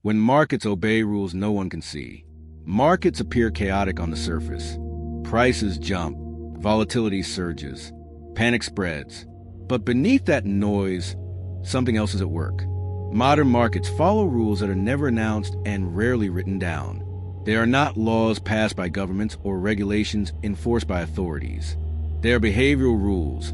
When markets obey rules no one can see. Markets appear chaotic on the surface. Prices jump, volatility surges, panic spreads. But beneath that noise, something else is at work. Modern markets follow rules that are never announced and rarely written down. They are not laws passed by governments or regulations enforced by authorities. They are behavioral rules,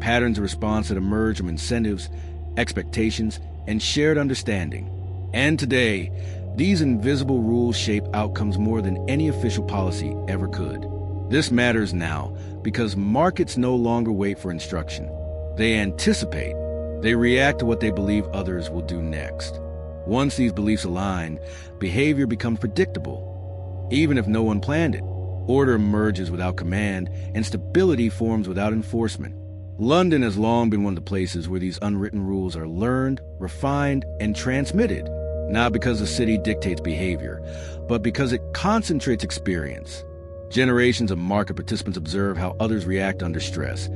patterns of response that emerge from incentives, expectations, and shared understanding. And today, these invisible rules shape outcomes more than any official policy ever could. This matters now because markets no longer wait for instruction. They anticipate. They react to what they believe others will do next. Once these beliefs align, behavior becomes predictable. Even if no one planned it, order emerges without command, and stability forms without enforcement. London has long been one of the places where these unwritten rules are learned, refined, and transmitted, not because the city dictates behavior, but because it concentrates experience. Generations of market participants observe how others react under stress,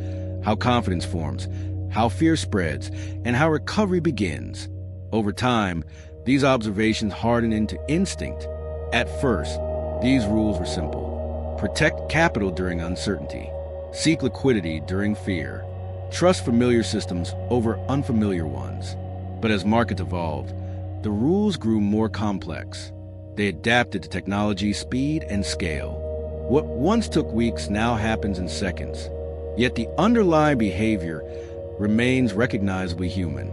how confidence forms, how fear spreads, and how recovery begins. Over time, these observations harden into instinct. At first, these rules were simple. Protect capital during uncertainty. Seek liquidity during fear. Trust familiar systems over unfamiliar ones. But as markets evolved, the rules grew more complex. They adapted to technology, speed, and scale. What once took weeks now happens in seconds. Yet the underlying behavior remains recognizably human.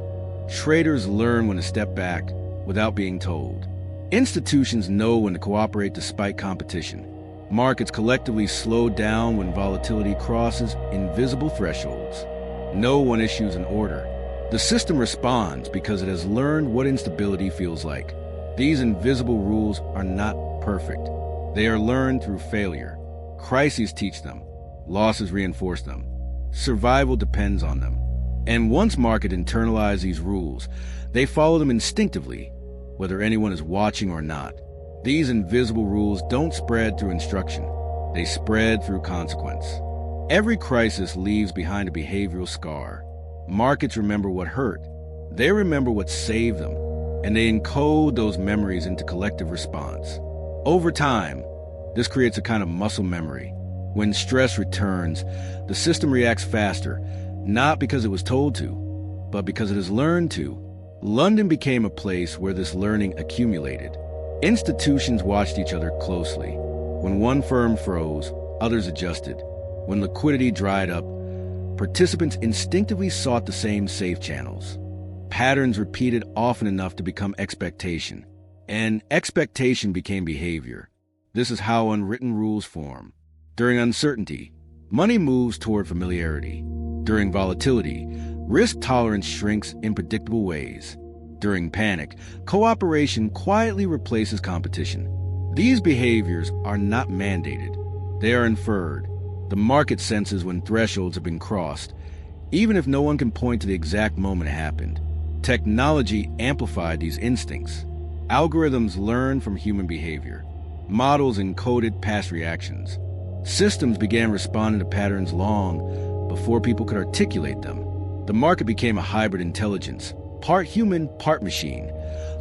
Traders learn when to step back without being told. Institutions know when to cooperate despite competition. Markets collectively slow down when volatility crosses invisible thresholds. No one issues an order. The system responds because it has learned what instability feels like. These invisible rules are not perfect. They are learned through failure. Crises teach them. Losses reinforce them. Survival depends on them. And once markets internalize these rules, they follow them instinctively, whether anyone is watching or not. These invisible rules don't spread through instruction. They spread through consequence. Every crisis leaves behind a behavioral scar. Markets remember what hurt. They remember what saved them, and they encode those memories into collective response. Over time, this creates a kind of muscle memory. When stress returns, the system reacts faster, not because it was told to, but because it has learned to. London became a place where this learning accumulated. Institutions watched each other closely. When one firm froze, others adjusted. When liquidity dried up, participants instinctively sought the same safe channels. Patterns repeated often enough to become expectation, and expectation became behavior. This is how unwritten rules form. During uncertainty, money moves toward familiarity. During volatility, risk tolerance shrinks in predictable ways. During panic, cooperation quietly replaces competition. These behaviors are not mandated. They are inferred. The market senses when thresholds have been crossed, even if no one can point to the exact moment it happened. Technology amplified these instincts. Algorithms learned from human behavior. Models encoded past reactions. Systems began responding to patterns long before people could articulate them. The market became a hybrid intelligence, part human, part machine,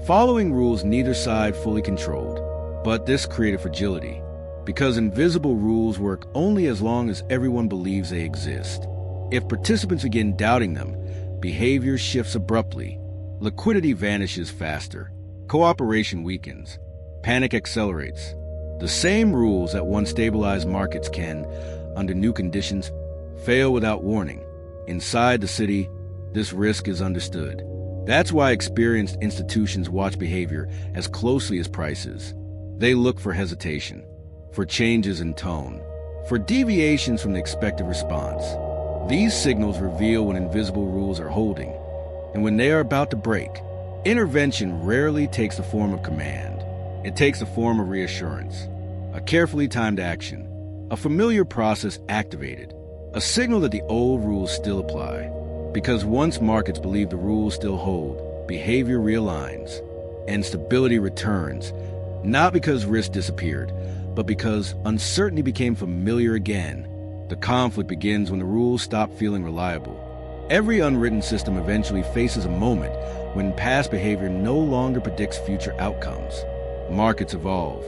following rules neither side fully controlled. But this created fragility, because invisible rules work only as long as everyone believes they exist. If participants begin doubting them, behavior shifts abruptly. Liquidity vanishes faster. Cooperation weakens. Panic accelerates. The same rules that once stabilized markets can, under new conditions, fail without warning. Inside the city, this risk is understood. That's why experienced institutions watch behavior as closely as prices. They look for hesitation, for changes in tone, for deviations from the expected response. These signals reveal when invisible rules are holding, and when they are about to break. Intervention rarely takes the form of command. It takes the form of reassurance, a carefully timed action, a familiar process activated, a signal that the old rules still apply. Because once markets believe the rules still hold, behavior realigns, and stability returns, not because risk disappeared, but because uncertainty became familiar again. The conflict begins when the rules stop feeling reliable. Every unwritten system eventually faces a moment when past behavior no longer predicts future outcomes. Markets evolve,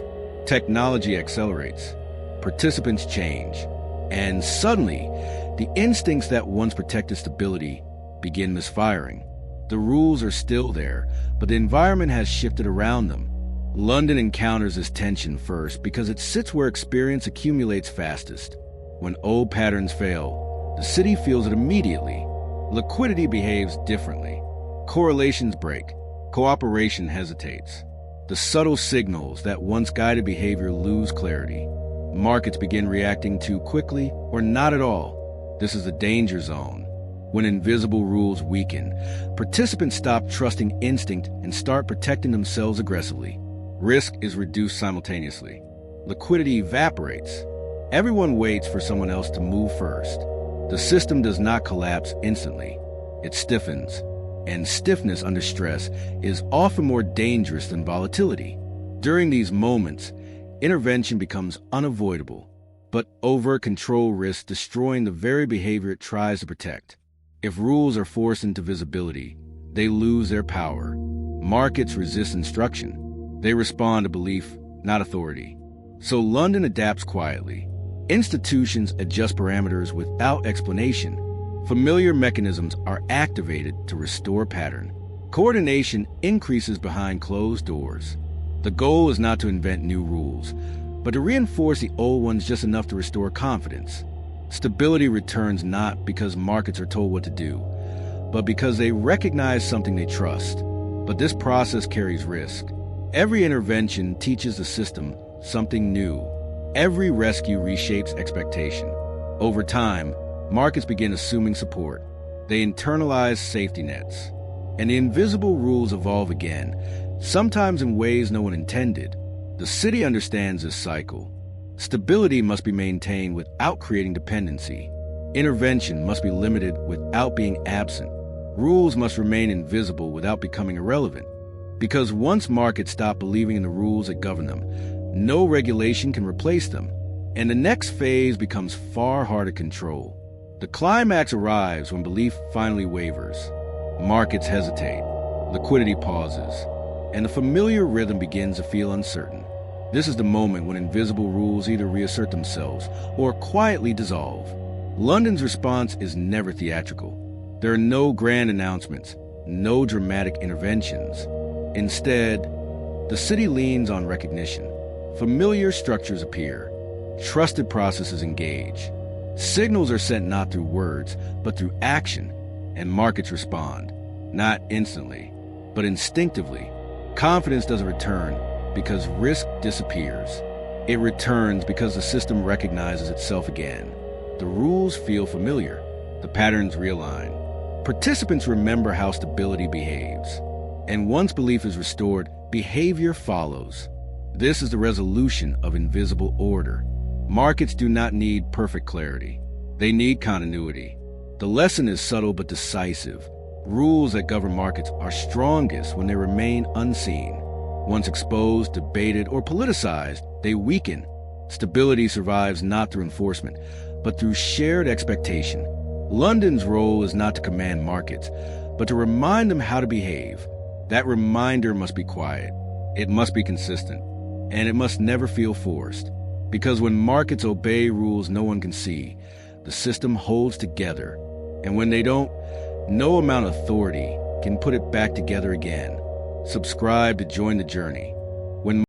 technology accelerates, participants change, and suddenly, the instincts that once protected stability begin misfiring. The rules are still there, but the environment has shifted around them. London encounters this tension first because it sits where experience accumulates fastest. When old patterns fail, the city feels it immediately. Liquidity behaves differently. Correlations break. Cooperation hesitates. The subtle signals that once guided behavior lose clarity. Markets begin reacting too quickly or not at all. This is the danger zone. When invisible rules weaken, participants stop trusting instinct and start protecting themselves aggressively. Risk is reduced simultaneously. Liquidity evaporates. Everyone waits for someone else to move first. The system does not collapse instantly. It stiffens. And stiffness under stress is often more dangerous than volatility. During these moments, intervention becomes unavoidable, but overt control risks destroying the very behavior it tries to protect. If rules are forced into visibility, they lose their power. Markets resist instruction. They respond to belief, not authority. So London adapts quietly. Institutions adjust parameters without explanation. Familiar mechanisms are activated to restore pattern. Coordination increases behind closed doors. The goal is not to invent new rules, but to reinforce the old ones just enough to restore confidence. Stability returns not because markets are told what to do, but because they recognize something they trust. But this process carries risk. Every intervention teaches the system something new. Every rescue reshapes expectation. Over time, markets begin assuming support. They internalize safety nets. And the invisible rules evolve again, sometimes in ways no one intended. The city understands this cycle. Stability must be maintained without creating dependency. Intervention must be limited without being absent. Rules must remain invisible without becoming irrelevant. Because once markets stop believing in the rules that govern them, no regulation can replace them. And the next phase becomes far harder to control. The climax arrives when belief finally wavers. Markets hesitate, liquidity pauses, and the familiar rhythm begins to feel uncertain. This is the moment when invisible rules either reassert themselves or quietly dissolve. London's response is never theatrical. There are no grand announcements, no dramatic interventions. Instead, the city leans on recognition. Familiar structures appear. Trusted processes engage. Signals are sent not through words, but through action, and markets respond, not instantly, but instinctively. Confidence doesn't return because risk disappears. It returns because the system recognizes itself again. The rules feel familiar. The patterns realign. Participants remember how stability behaves. And once belief is restored, behavior follows. This is the resolution of invisible order. Markets do not need perfect clarity. They need continuity. The lesson is subtle but decisive. Rules that govern markets are strongest when they remain unseen. Once exposed, debated, or politicized, they weaken. Stability survives not through enforcement, but through shared expectation. London's role is not to command markets, but to remind them how to behave. That reminder must be quiet. It must be consistent. And it must never feel forced. Because when markets obey rules no one can see, the system holds together. And when they don't, no amount of authority can put it back together again. Subscribe to join the journey. When